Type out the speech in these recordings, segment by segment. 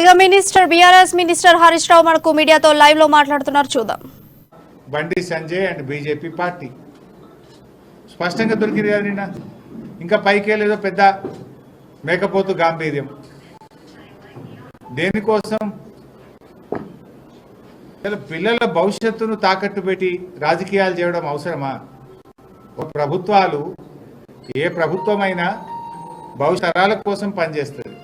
ఇక minister BRS minister Harish Rao మనకు మీడియాతో లైవ్ లో మాట్లాడుతున్నారు, చూద్దాం. Bandi Sanjay and BJP party స్పష్టంగా దొరికింది కదా నిన్న. ఇంకా పైకేలేదో పెద్ద మేకపోతు గాంభీర్యం దేనికోసం? పిల్లల భవిష్యత్తును తాకట్టు పెట్టి రాజకీయాలు చేయడం అవసరమా? ప్రభుత్వాలు ఏ ప్రభుత్వమైనా భవిష్యత్ తరాల కోసం పనిచేస్తుంది.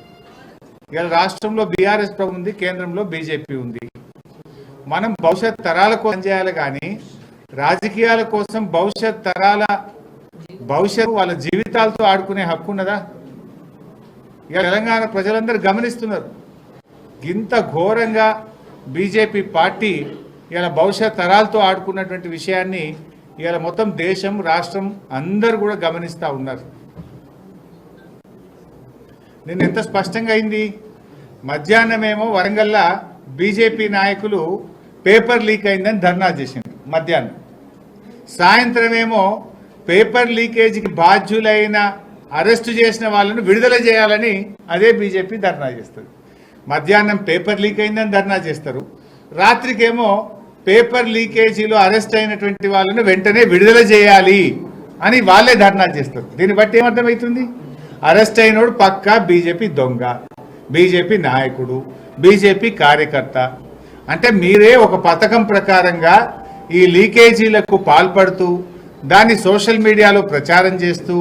ఇవాళ రాష్ట్రంలో బీఆర్ఎస్ ప్రభుత్వం ఉంది, కేంద్రంలో బీజేపీ ఉంది. మనం భవిష్యత్ తరాల కోసం చేయాలి కానీ రాజకీయాల కోసం భవిష్యత్ తరాల భవిష్యత్తు వాళ్ళ జీవితాలతో ఆడుకునే హక్కు ఉన్నదా? ఇక తెలంగాణ ప్రజలందరూ గమనిస్తున్నారు. ఇంత ఘోరంగా బీజేపీ పార్టీ ఇలా భవిష్యత్ తరాలతో ఆడుకున్నటువంటి విషయాన్ని ఇలా మొత్తం దేశం రాష్ట్రం అందరూ కూడా గమనిస్తూ ఉన్నారు. నిన్న ఎంత స్పష్టంగా అయింది. మధ్యాహ్నమేమో వరంగల్లో బీజేపీ నాయకులు పేపర్ లీక్ అయిందని ధర్నా చేసింది మధ్యాహ్నం. సాయంత్రమేమో పేపర్ లీకేజీకి బాధ్యులైన అరెస్టు చేసిన వాళ్ళను విడుదల చేయాలని అదే బీజేపీ ధర్నా చేస్తుంది. మధ్యాహ్నం పేపర్ లీక్ అయిందని ధర్నా చేస్తారు, రాత్రికేమో పేపర్ లీకేజీలో అరెస్ట్ అయినటువంటి వాళ్ళను వెంటనే విడుదల చేయాలి అని వాళ్ళే ధర్నా చేస్తారు. దీన్ని బట్టి ఏమర్థమవుతుంది? అరెస్ట్ అయినోడు పక్కా బీజేపీ దొంగ, బీజేపీ నాయకుడు, బీజేపీ కార్యకర్త. అంటే మీరే ఒక పథకం ప్రకారంగా ఈ లీకేజీలకు పాల్పడుతూ దాన్ని సోషల్ మీడియాలో ప్రచారం చేస్తూ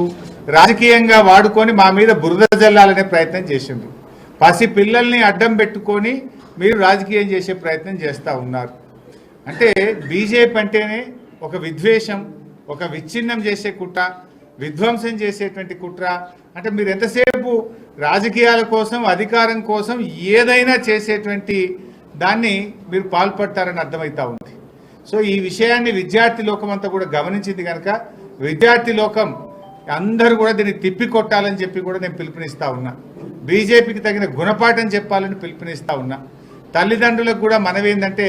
రాజకీయంగా వాడుకొని మా మీద బురద జల్లాలనే ప్రయత్నం చేసిండ్రు. పసి పిల్లల్ని అడ్డం పెట్టుకొని మీరు రాజకీయం చేసే ప్రయత్నం చేస్తూ ఉన్నారు. అంటే బీజేపీ అంటేనే ఒక విద్వేషం, ఒక విచ్ఛిన్నం చేసే కుట్ర, విధ్వంసం చేసేటువంటి కుట్ర. అంటే మీరు ఎంతసేపు రాజకీయాల కోసం అధికారం కోసం ఏదైనా చేసేటువంటి దాన్ని మీరు పాల్పడతారని అర్థమవుతా ఉంది. సో ఈ విషయాన్ని విద్యార్థి లోకం అంతా కూడా గమనించింది కనుక విద్యార్థి లోకం అందరూ కూడా దీన్ని తిప్పికొట్టాలని చెప్పి కూడా నేను పిలుపునిస్తా ఉన్నా. బీజేపీకి తగిన గుణపాఠం చెప్పాలని పిలుపునిస్తా ఉన్నా. తల్లిదండ్రులకు కూడా మనవేందంటే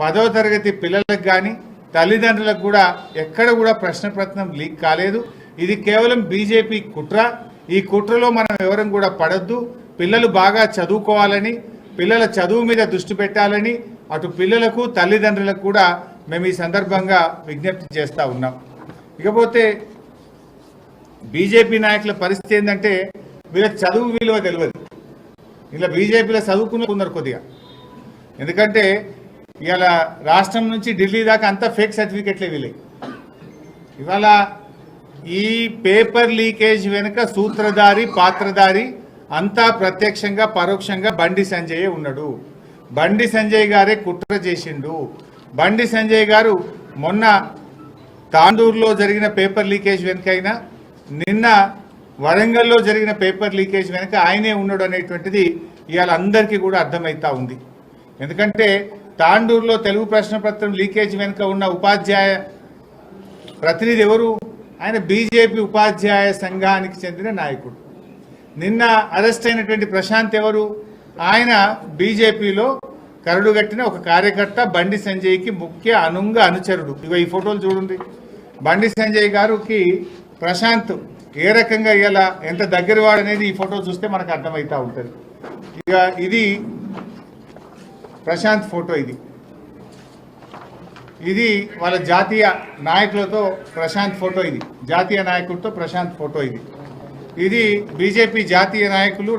10వ తరగతి పిల్లలకు కానీ తల్లిదండ్రులకు కూడా ఎక్కడ కూడా ప్రశ్నపత్రం లీక్ కాలేదు. ఇది కేవలం బీజేపీ కుట్ర. ఈ కుట్రలో మనం ఎవరం కూడా పడద్దు. పిల్లలు బాగా చదువుకోవాలని, పిల్లల చదువు మీద దృష్టి పెట్టాలని అటు పిల్లలకు తల్లిదండ్రులకు కూడా మేము ఈ సందర్భంగా విజ్ఞప్తి చేస్తూ ఉన్నాం. ఇకపోతే బీజేపీ నాయకుల పరిస్థితి ఏంటంటే వీళ్ళకి చదువు విలువ తెలియదు. ఇలా బీజేపీలో చదువుకున్నారు కొద్దిగా. ఎందుకంటే ఇవాళ రాష్ట్రం నుంచి ఢిల్లీ దాకా అంతా ఫేక్ సర్టిఫికెట్లే వీళ్ళే. ఇవాళ ఈ పేపర్ లీకేజ్ వెనుక సూత్రధారి పాత్రధారి అంతా ప్రత్యక్షంగా పరోక్షంగా బండి సంజయ్ ఉన్నాడు. బండి సంజయ్ గారే కుట్ర చేసిండు. బండి సంజయ్ గారు మొన్న తాండూరులో జరిగిన పేపర్ లీకేజ్ వెనుకైనా నిన్న వరంగల్లో జరిగిన పేపర్ లీకేజ్ వెనుక ఆయనే ఉన్నాడు అనేటువంటిది ఇవాళ అందరికీ కూడా అర్థమవుతా ఉంది. ఎందుకంటే తాండూరులో తెలుగు ప్రశ్నపత్రం లీకేజ్ వెనుక ఉన్న ఉపాధ్యాయ ప్రతినిధి ఎవరు? ఆయన బీజేపీ ఉపాధ్యాయ సంఘానికి చెందిన నాయకుడు. నిన్న అరెస్ట్ అయినటువంటి ప్రశాంత్ ఎవరు? ఆయన బీజేపీలో కరడుగట్టిన ఒక కార్యకర్త, బండి సంజయ్కి ముఖ్య అనుచరుడు. ఇగో ఈ ఫోటోలు చూడండి. బండి సంజయ్ గారికి ప్రశాంత్ ఏ రకంగా ఇలా ఎంత దగ్గర వాడు అనేది ఈ ఫోటో చూస్తే మనకు అర్థమవుతూ ఉంటుంది. ఇక ఇది ప్రశాంత్ ఫోటో. ఇది వాళ్ళ జాతీయ నాయకులతో ప్రశాంత్ ఫోటో. ఇది జాతీయ నాయకుడితో ప్రశాంత్ ఫోటో. ఇది బీజేపీ జాతీయ నాయకులు